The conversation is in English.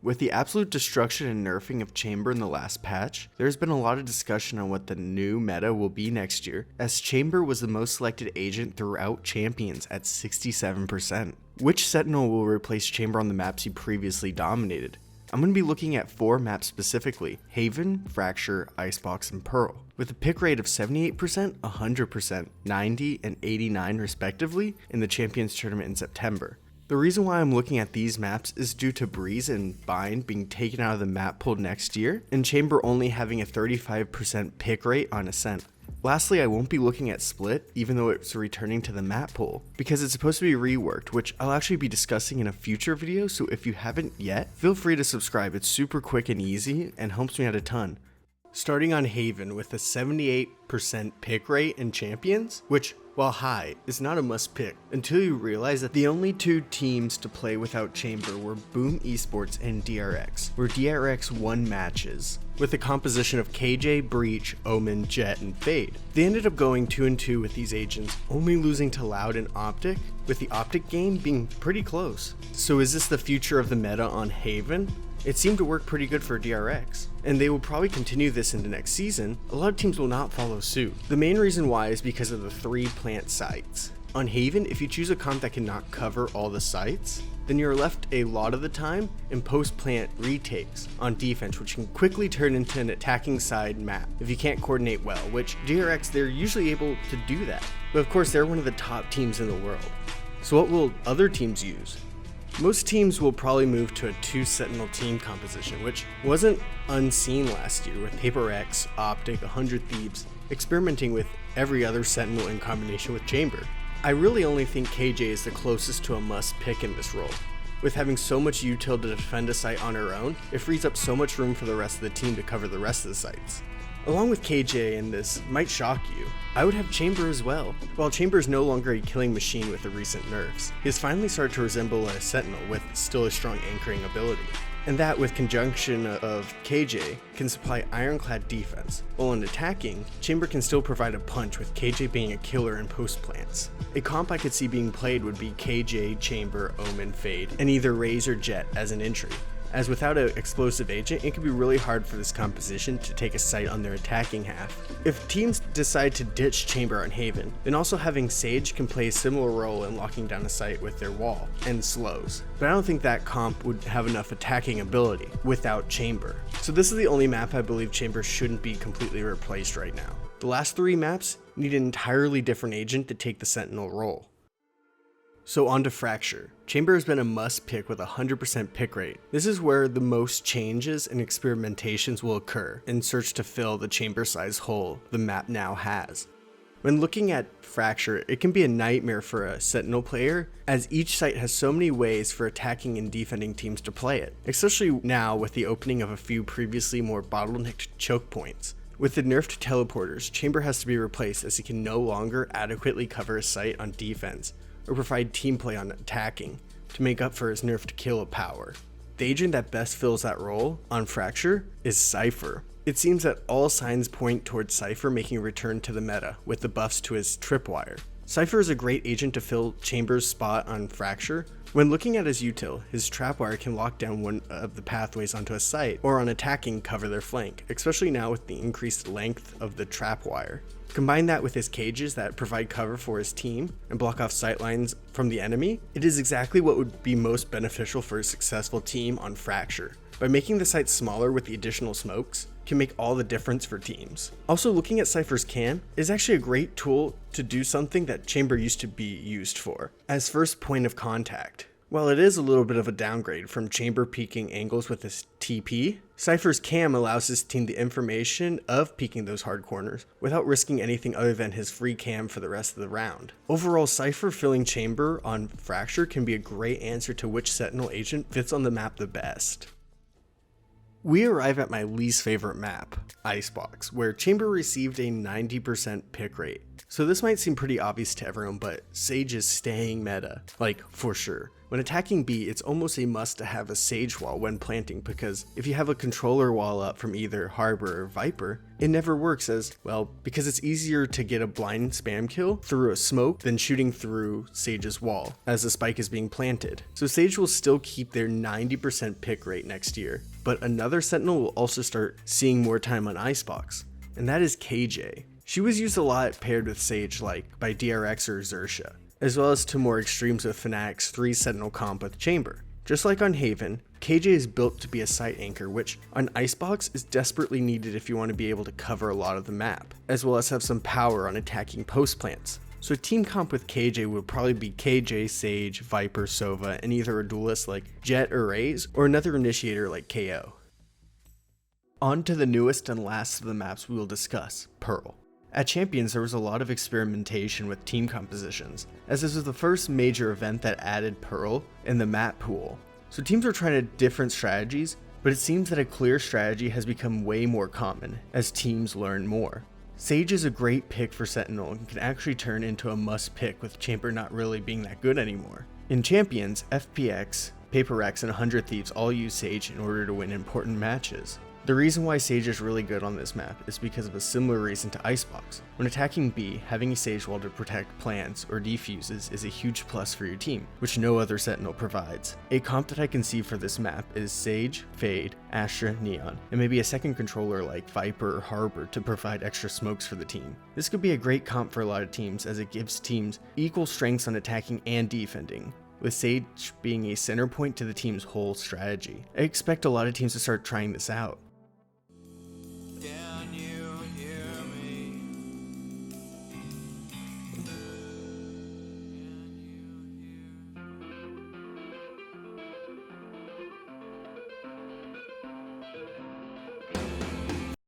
With the absolute destruction and nerfing of Chamber in the last patch, there's been a lot of discussion on what the new meta will be next year, as Chamber was the most selected agent throughout Champions at 67%. Which Sentinel will replace Chamber on the maps he previously dominated? I'm going to be looking at 4 maps specifically: Haven, Fracture, Icebox, and Pearl, with a pick rate of 78%, 100%, 90, and 89 respectively in the Champions Tournament in September. The reason why I'm looking at these maps is due to Breeze and Bind being taken out of the map pool next year, and Chamber only having a 35% pick rate on Ascent. Lastly, I won't be looking at Split, even though it's returning to the map pool, because it's supposed to be reworked, which I'll actually be discussing in a future video, so if you haven't yet, feel free to subscribe. It's super quick and easy, and helps me out a ton. Starting on Haven with a 78% pick rate in Champions, which, while high, is not a must pick until you realize that the only 2 teams to play without Chamber were Boom Esports and DRX, where DRX won matches with a composition of KJ, Breach, Omen, Jet, and Fade. They ended up going 2-2 with these agents, only losing to Loud and Optic, with the Optic game being pretty close. So is this the future of the meta on Haven? It seemed to work pretty good for DRX, and they will probably continue this into next season. A lot of teams will not follow suit. The main reason why is because of the 3 plant sites. On Haven, if you choose a comp that cannot cover all the sites, then you're left a lot of the time in post-plant retakes on defense, which can quickly turn into an attacking side map if you can't coordinate well, which DRX, they're usually able to do that. But of course, they're one of the top teams in the world. So what will other teams use? Most teams will probably move to a 2 Sentinel team composition, which wasn't unseen last year with Paper X, Optic, 100 Thieves, experimenting with every other Sentinel in combination with Chamber. I really only think KJ is the closest to a must pick in this role. With having so much util to defend a site on her own, it frees up so much room for the rest of the team to cover the rest of the sites. Along with KJ, and this might shock you, I would have Chamber as well. While Chamber is no longer a killing machine with the recent nerfs, he has finally started to resemble a Sentinel with still a strong anchoring ability. And that, with conjunction of KJ, can supply ironclad defense, while in attacking, Chamber can still provide a punch with KJ being a killer in post plants. A comp I could see being played would be KJ, Chamber, Omen, Fade, and either Raze or Jet as an entry, as without an explosive agent, it can be really hard for this composition to take a site on their attacking half. If teams decide to ditch Chamber on Haven, then also having Sage can play a similar role in locking down a site with their wall and slows. But I don't think that comp would have enough attacking ability without Chamber. So this is the only map I believe Chamber shouldn't be completely replaced right now. The last 3 maps need an entirely different agent to take the Sentinel role. So on to Fracture. Chamber has been a must pick with a 100% pick rate. This is where the most changes and experimentations will occur in search to fill the chamber size hole the map now has. When looking at Fracture, it can be a nightmare for a Sentinel player, as each site has so many ways for attacking and defending teams to play it, especially now with the opening of a few previously more bottlenecked choke points. With the nerfed teleporters, Chamber has to be replaced as he can no longer adequately cover a site on defense, or provide team play on attacking to make up for his nerfed kill power. The agent that best fills that role on Fracture is Cypher. It seems that all signs point towards Cypher making a return to the meta with the buffs to his tripwire. Cypher is a great agent to fill Chamber's spot on Fracture. When looking at his util, his trapwire can lock down one of the pathways onto a site, or on attacking cover their flank, especially now with the increased length of the trapwire. Combine that with his cages that provide cover for his team and block off sightlines from the enemy, it is exactly what would be most beneficial for a successful team on Fracture. By making the site smaller with the additional smokes, can make all the difference for teams. Also, looking at Cypher's cam is actually a great tool to do something that Chamber used to be used for, as first point of contact. While it is a little bit of a downgrade from Chamber peeking angles with his TP, Cypher's cam allows his team the information of peeking those hard corners without risking anything other than his free cam for the rest of the round. Overall, Cypher filling Chamber on Fracture can be a great answer to which Sentinel agent fits on the map the best. We arrive at my least favorite map, Icebox, where Chamber received a 90% pick rate. So this might seem pretty obvious to everyone, but Sage is staying meta, like for sure. When attacking B, it's almost a must to have a Sage wall when planting, because if you have a controller wall up from either Harbor or Viper, it never works as, well, because it's easier to get a blind spam kill through a smoke than shooting through Sage's wall as the spike is being planted. So Sage will still keep their 90% pick rate next year, but another Sentinel will also start seeing more time on Icebox, and that is KJ. She was used a lot paired with Sage, like by DRX or Xerxia, as well as to more extremes with Fnatic's 3 Sentinel comp with Chamber. Just like on Haven, KJ is built to be a site anchor, which on Icebox is desperately needed if you want to be able to cover a lot of the map, as well as have some power on attacking post plants. So a team comp with KJ would probably be KJ, Sage, Viper, Sova, and either a duelist like Jet or Raze, or another initiator like KO. On to the newest and last of the maps we will discuss, Pearl. At Champions, there was a lot of experimentation with team compositions, as this was the first major event that added Pearl in the map pool. So teams were trying different strategies, but it seems that a clear strategy has become way more common as teams learn more. Sage is a great pick for Sentinel and can actually turn into a must pick with Chamber not really being that good anymore. In Champions, FPX, Paper Rex, and 100 Thieves all use Sage in order to win important matches. The reason why Sage is really good on this map is because of a similar reason to Icebox. When attacking B, having a Sage wall to protect plants or defuses is a huge plus for your team, which no other Sentinel provides. A comp that I can see for this map is Sage, Fade, Astra, Neon, and maybe a second controller like Viper or Harbor to provide extra smokes for the team. This could be a great comp for a lot of teams as it gives teams equal strengths on attacking and defending, with Sage being a center point to the team's whole strategy. I expect a lot of teams to start trying this out.